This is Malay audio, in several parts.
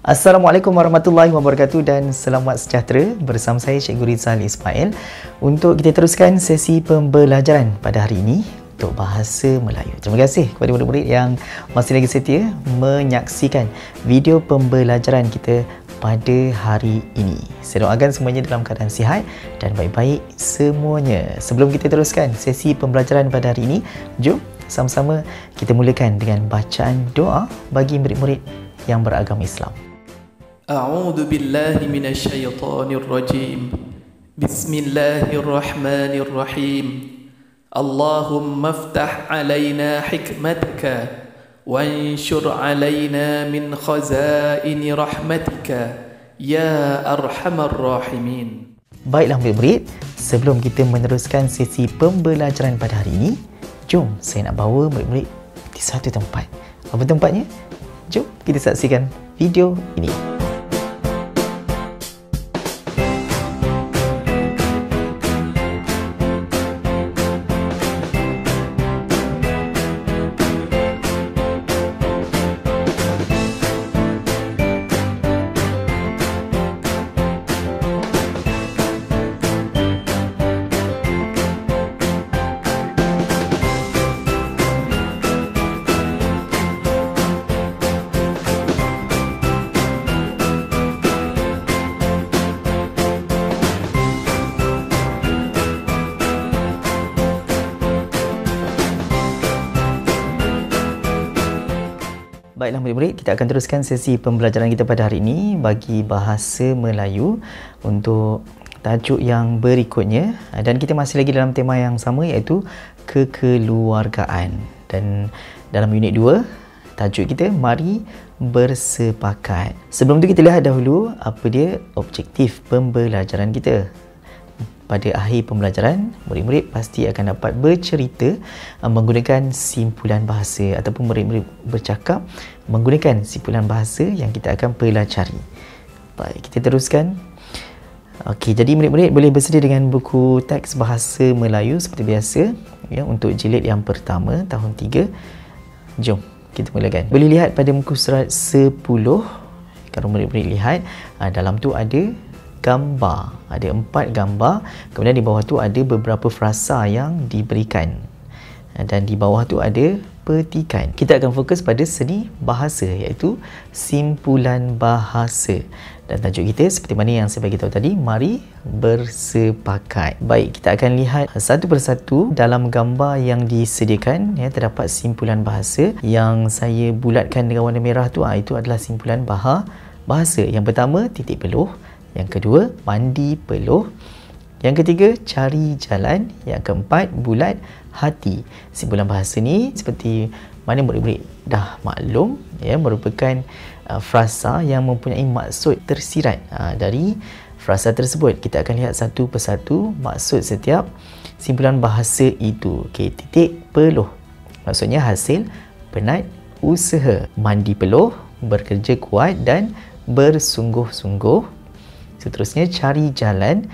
Assalamualaikum warahmatullahi wabarakatuh dan selamat sejahtera. Bersama saya Cikgu Rizal Ismail untuk kita teruskan sesi pembelajaran pada hari ini untuk bahasa Melayu. Terima kasih kepada murid-murid yang masih lagi setia menyaksikan video pembelajaran kita pada hari ini. Saya doakan semuanya dalam keadaan sihat dan baik-baik semuanya. Sebelum kita teruskan sesi pembelajaran pada hari ini, jom sama-sama kita mulakan dengan bacaan doa bagi murid-murid yang beragama Islam. A'udzu billahi minasyaitonir rajim. Bismillahirrahmanirrahim. Allahumma iftah 'alaina hikmataka wanshur 'alaina min khazaini rahmatika ya arhamar rahimin. Baiklah murid-murid, sebelum kita meneruskan sesi pembelajaran pada hari ini, jom saya nak bawa murid-murid di satu tempat. Apa tempatnya? Jom kita saksikan video ini. Baiklah murid-murid, kita akan teruskan sesi pembelajaran kita pada hari ini bagi bahasa Melayu untuk tajuk yang berikutnya, dan kita masih lagi dalam tema yang sama iaitu kekeluargaan. Dan dalam unit 2, tajuk kita mari bersepakat. Sebelum tu kita lihat dahulu apa dia objektif pembelajaran kita. Pada akhir pembelajaran, murid-murid pasti akan dapat bercerita menggunakan simpulan bahasa ataupun murid-murid bercakap menggunakan simpulan bahasa yang kita akan pelajari. Baik, kita teruskan. Okey, jadi murid-murid boleh bersedia dengan buku teks bahasa Melayu seperti biasa ya, untuk jilid yang pertama tahun 3. Jom kita mulakan. Boleh lihat pada muka surat 10. Kalau murid-murid lihat, dalam tu ada gambar, ada 4 gambar, kemudian di bawah tu ada beberapa frasa yang diberikan dan di bawah tu ada petikan. Kita akan fokus pada seni bahasa iaitu simpulan bahasa, dan tajuk kita seperti mana yang saya bagi tahu tadi, mari bersepakat. Baik, kita akan lihat satu persatu. Dalam gambar yang disediakan ya, terdapat simpulan bahasa yang saya bulatkan dengan warna merah tu, itu adalah simpulan bahasa. Yang pertama, titik peluh. Yang kedua, mandi peluh. Yang ketiga, cari jalan. Yang keempat, bulat hati. Simpulan bahasa ni seperti mana murid-murid dah maklum ya, merupakan frasa yang mempunyai maksud tersirat. Dari frasa tersebut kita akan lihat satu persatu maksud setiap simpulan bahasa itu. Okey, titik peluh maksudnya hasil penat usaha. Mandi peluh, bekerja kuat dan bersungguh-sungguh. Seterusnya, cari jalan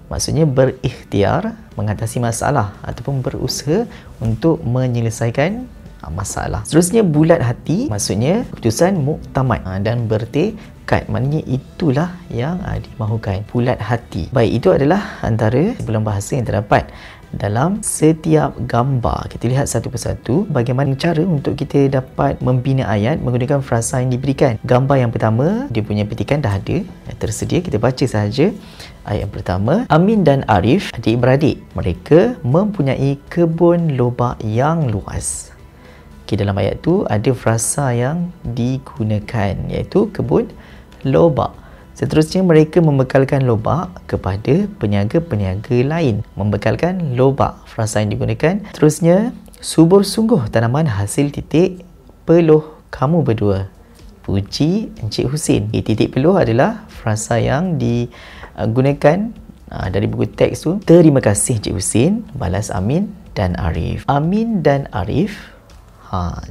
maksudnya berikhtiar mengatasi masalah ataupun berusaha untuk menyelesaikan masalah. Seterusnya, bulat hati maksudnya keputusan muktamad dan bertekad, maknanya itulah yang dimahukan, bulat hati. Baik, itu adalah antara simpulan bahasa yang terdapat dalam setiap gambar. Kita lihat satu persatu bagaimana cara untuk kita dapat membina ayat menggunakan frasa yang diberikan. Gambar yang pertama, dia punya petikan dah ada tersedia, kita baca sahaja. Ayat yang pertama, Amin dan Arif adik-beradik, mereka mempunyai kebun lobak yang luas. Okay, dalam ayat tu ada frasa yang digunakan iaitu kebun lobak. Seterusnya, mereka membekalkan lobak kepada peniaga-peniaga lain. Membekalkan lobak, frasa yang digunakan. Terusnya, subur sungguh tanaman hasil titik peluh kamu berdua. Puji Encik Husin. Titik peluh adalah frasa yang digunakan dari buku teks tu. Terima kasih Encik Husin, balas Amin dan Arif. Amin dan Arif.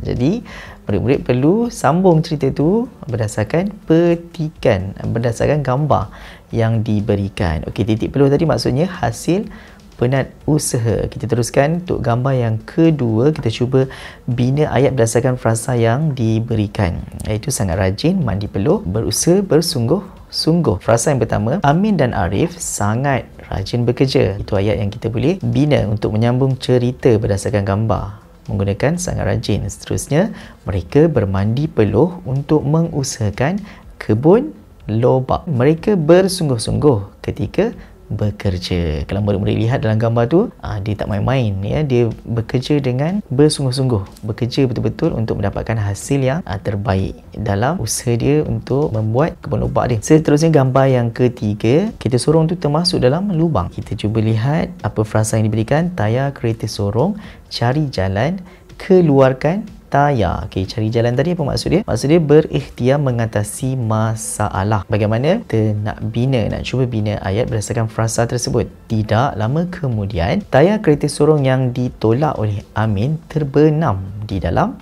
Jadi murid-murid perlu sambung cerita tu berdasarkan petikan, berdasarkan gambar yang diberikan. Okey, titik peluh tadi maksudnya hasil penat usaha. Kita teruskan untuk gambar yang kedua. Kita cuba bina ayat berdasarkan frasa yang diberikan, iaitu sangat rajin, mandi peluh, berusaha, bersungguh-sungguh. Frasa yang pertama, Amin dan Arif sangat rajin bekerja. Itu ayat yang kita boleh bina untuk menyambung cerita berdasarkan gambar menggunakan sangat rajin. Seterusnya, mereka bermandi peluh untuk mengusahakan kebun lobak. Mereka bersungguh-sungguh ketika bekerja. Kalau murid-murid lihat dalam gambar tu, dia tak main-main, ya. Dia bekerja dengan bersungguh-sungguh, bekerja betul-betul untuk mendapatkan hasil yang terbaik dalam usaha dia untuk membuat kebun lobak dia. Seterusnya, gambar yang ketiga, kereta sorong tu termasuk dalam lubang. Kita cuba lihat apa frasa yang diberikan. Tayar kereta sorong cari jalan, keluarkan tayar. Okey, cari jalan tadi apa maksud dia? Maksud dia berikhtiar mengatasi masalah. Bagaimana kita nak cuba bina ayat berdasarkan frasa tersebut. Tidak lama kemudian, tayar kereta sorong yang ditolak oleh Amin terbenam di dalam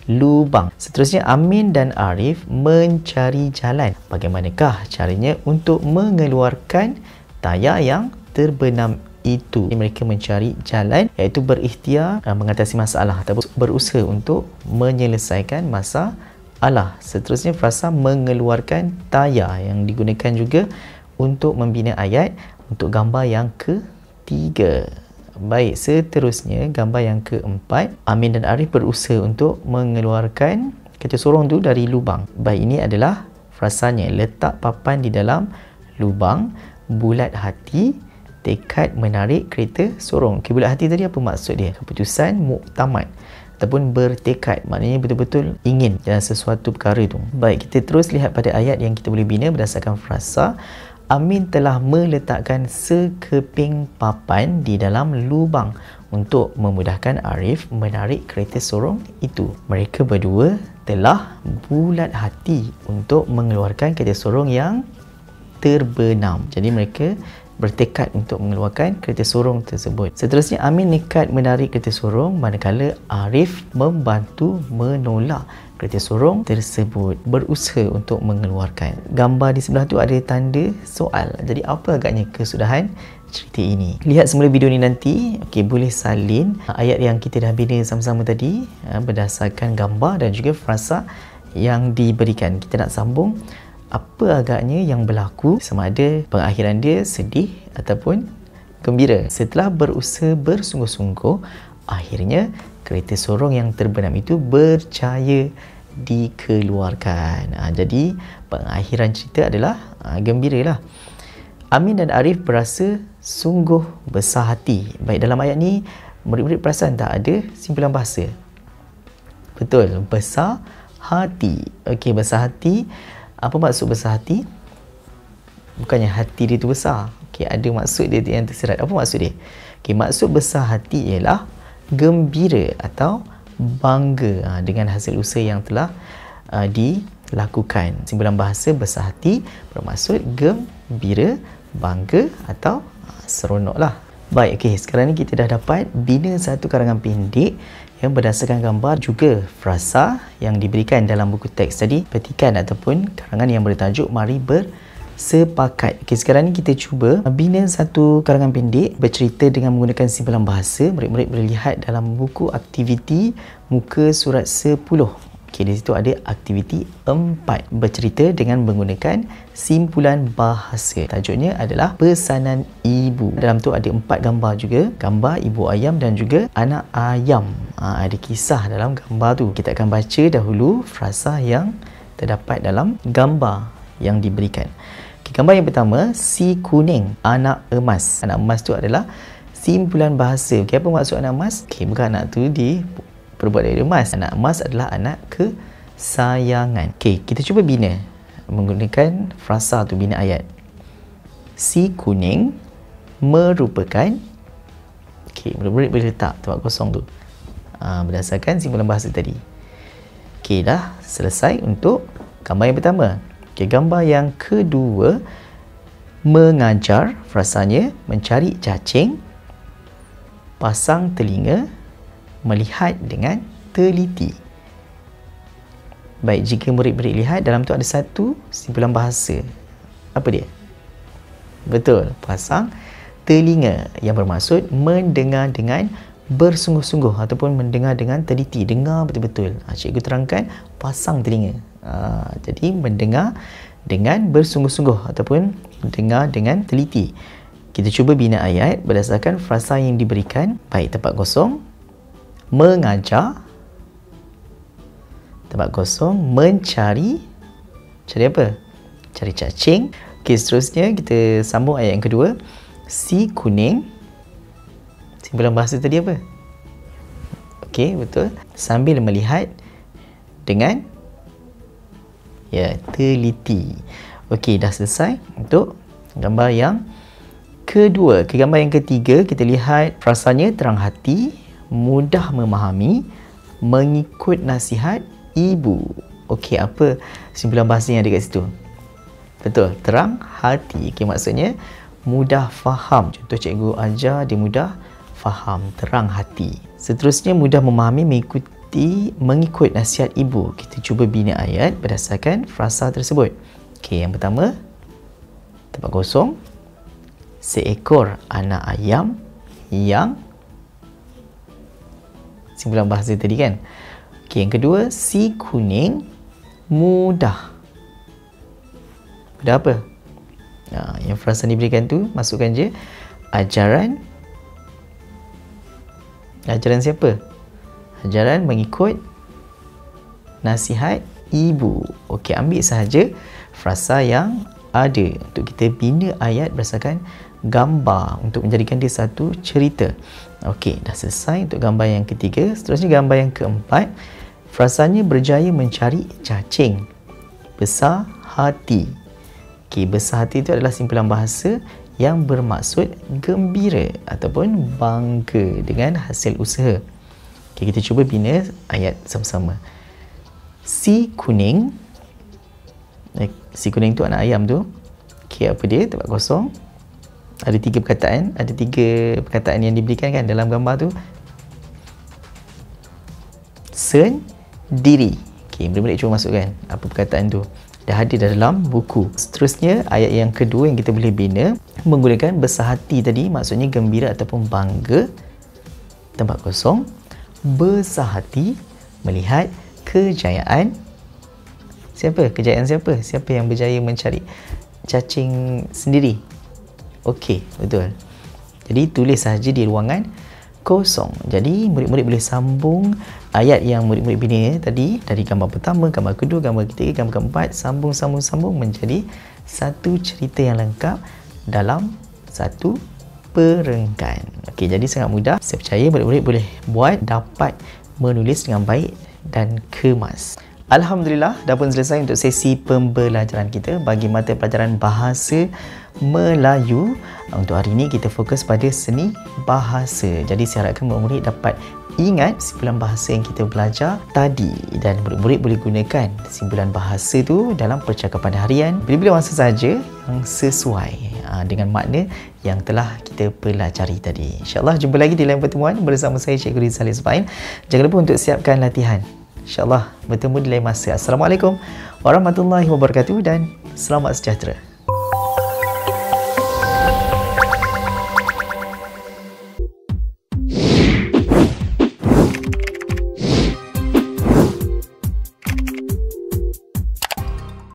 lubang. Seterusnya, Amin dan Arif mencari jalan. Bagaimanakah caranya untuk mengeluarkan tayar yang terbenam itu? Mereka mencari jalan, iaitu berikhtiar mengatasi masalah atau berusaha untuk menyelesaikan masalah. Seterusnya, frasa mengeluarkan tayar yang digunakan juga untuk membina ayat untuk gambar yang ketiga. Baik, seterusnya gambar yang keempat, Amin dan Arif berusaha untuk mengeluarkan kereta sorong tu dari lubang. Baik, ini adalah frasanya. Letak papan di dalam lubang, bulat hati, tekad menarik kereta sorong. Okay, bulat hati tadi apa maksud dia? Keputusan muktamad ataupun bertekad, maknanya betul-betul ingin dalam sesuatu perkara itu. Baik, kita terus lihat pada ayat yang kita boleh bina berdasarkan frasa. Amin telah meletakkan sekeping papan di dalam lubang untuk memudahkan Arif menarik kereta sorong itu. Mereka berdua telah bulat hati untuk mengeluarkan kereta sorong yang terbenam. Jadi mereka bertekad untuk mengeluarkan kereta sorong tersebut. Seterusnya, Amin nekat menarik kereta sorong manakala Arif membantu menolak kereta sorong tersebut, berusaha untuk mengeluarkan. Gambar di sebelah tu ada tanda soal. Jadi apa agaknya kesudahan cerita ini? Lihat semula video ni nanti. Okey, boleh salin ayat yang kita dah bina sama-sama tadi berdasarkan gambar dan juga frasa yang diberikan. Kita nak sambung apa agaknya yang berlaku, sama ada pengakhiran dia sedih ataupun gembira. Setelah berusaha bersungguh-sungguh, akhirnya kereta sorong yang terbenam itu berjaya dikeluarkan. Jadi pengakhiran cerita adalah gembira lah. Amin dan Arif berasa sungguh besar hati. Baik, dalam ayat ni murid-murid perasan tak ada simpulan bahasa? Betul, besar hati. Okey, besar hati. Apa maksud besar hati? Bukannya hati dia tu besar. Okey, ada maksud dia yang tersirat. Apa maksud dia? Okey, maksud besar hati ialah gembira atau bangga dengan hasil usaha yang telah dilakukan. Simpulan bahasa besar hati bermaksud gembira, bangga atau seronok lah. Baik, okey, sekarang ni kita dah dapat bina satu karangan pendek yang berdasarkan gambar juga frasa yang diberikan dalam buku teks tadi, petikan ataupun karangan yang bertajuk Mari Bersepakat. Okey, sekarang ni kita cuba bina satu karangan pendek bercerita dengan menggunakan simpulan bahasa. Murid-murid boleh lihat dalam buku aktiviti muka surat 10. Okey, di situ ada aktiviti 4, bercerita dengan menggunakan simpulan bahasa. Tajuknya adalah Pesanan Ibu. Dalam tu ada 4 gambar juga, gambar ibu ayam dan juga anak ayam. Ada kisah dalam gambar tu. Kita akan baca dahulu frasa yang terdapat dalam gambar yang diberikan. Okay, gambar yang pertama, si kuning, anak emas. Anak emas tu adalah simpulan bahasa. Okay, apa maksud anak emas? Okay, bukan anak tu perbuat dari emas. Anak emas adalah anak kesayangan. Okey, kita cuba bina menggunakan frasa tu, bina ayat. Si kuning merupakan, okey, murid-murid boleh letak tempat kosong tu berdasarkan simpulan bahasa tadi. Okey, dah selesai untuk gambar yang pertama. Okey, gambar yang kedua, mengajar, frasanya mencari cacing, pasang telinga, melihat dengan teliti. Baik, jika murid-murid lihat, dalam tu ada satu simpulan bahasa. Apa dia? Betul, pasang telinga, yang bermaksud mendengar dengan bersungguh-sungguh ataupun mendengar dengan teliti, dengar betul-betul. Cikgu terangkan pasang telinga. Jadi mendengar dengan bersungguh-sungguh ataupun dengar dengan teliti. Kita cuba bina ayat berdasarkan frasa yang diberikan. Baik, tempat kosong, mengajar, tempat kosong, mencari. Cari apa? Cari cacing. Okey, seterusnya kita sambung ayat yang kedua. Si kuning. Simpulan bahasa tadi apa? Okey, betul. Sambil melihat dengan teliti. Okey, dah selesai untuk gambar yang kedua. Ke gambar yang ketiga, kita lihat frasanya terang hati, mudah memahami, mengikut nasihat ibu. Okey, apa simpulan bahasa yang ada kat situ? Betul, terang hati. Okey, maksudnya mudah faham. Contoh cikgu ajar, dia mudah faham, terang hati. Seterusnya mudah memahami, mengikut nasihat ibu. Kita cuba bina ayat berdasarkan frasa tersebut. Okey, yang pertama, tempat kosong, seekor anak ayam yang, simpulan bahasa tadi kan. Okey, yang kedua, si kuning mudah. Mudah apa? Yang frasa diberikan tu, masukkan je ajaran. Ajaran siapa? Ajaran mengikut nasihat ibu. Okey, ambil sahaja frasa yang ada untuk kita bina ayat berdasarkan gambar untuk menjadikan dia satu cerita. Okey, dah selesai untuk gambar yang ketiga. Seterusnya gambar yang keempat. Frasanya berjaya mencari cacing. Besar hati. Okey, besar hati itu adalah simpulan bahasa yang bermaksud gembira ataupun bangga dengan hasil usaha. Okey, kita cuba bina ayat sama-sama. Si kuning. Si kuning tu anak ayam tu. Okey, apa dia? Tempat kosong. Ada tiga perkataan yang diberikan kan dalam gambar tu. Sendiri. Okey, murid-murid cuba masukkan apa perkataan tu. Dah ada dalam buku. Seterusnya ayat yang kedua yang kita boleh bina menggunakan besar hati tadi, maksudnya gembira ataupun bangga. Tempat kosong, besar hati melihat kejayaan. Siapa? Kejayaan siapa? Siapa yang berjaya mencari cacing sendiri? Okey, betul. Jadi tulis sahaja di ruangan kosong. Jadi murid-murid boleh sambung ayat yang murid-murid bina tadi dari gambar pertama, gambar kedua, gambar ketiga, gambar keempat, sambung menjadi satu cerita yang lengkap dalam satu perenggan. Okey, jadi sangat mudah. Saya percaya murid-murid boleh buat, dapat menulis dengan baik dan kemas. Alhamdulillah, dah pun selesai untuk sesi pembelajaran kita bagi mata pelajaran Bahasa Melayu. Untuk hari ini kita fokus pada seni bahasa. Jadi saya harapkan murid-murid dapat ingat simpulan bahasa yang kita belajar tadi dan murid-murid boleh gunakan simpulan bahasa tu dalam percakapan harian bila-bila masa saja yang sesuai dengan makna yang telah kita pelajari tadi. InsyaAllah jumpa lagi di lain pertemuan bersama saya Cikgu Rizal Ismail. Jangan lupa untuk siapkan latihan. InsyaAllah bertemu di lain masa. Assalamualaikum warahmatullahi wabarakatuh dan selamat sejahtera.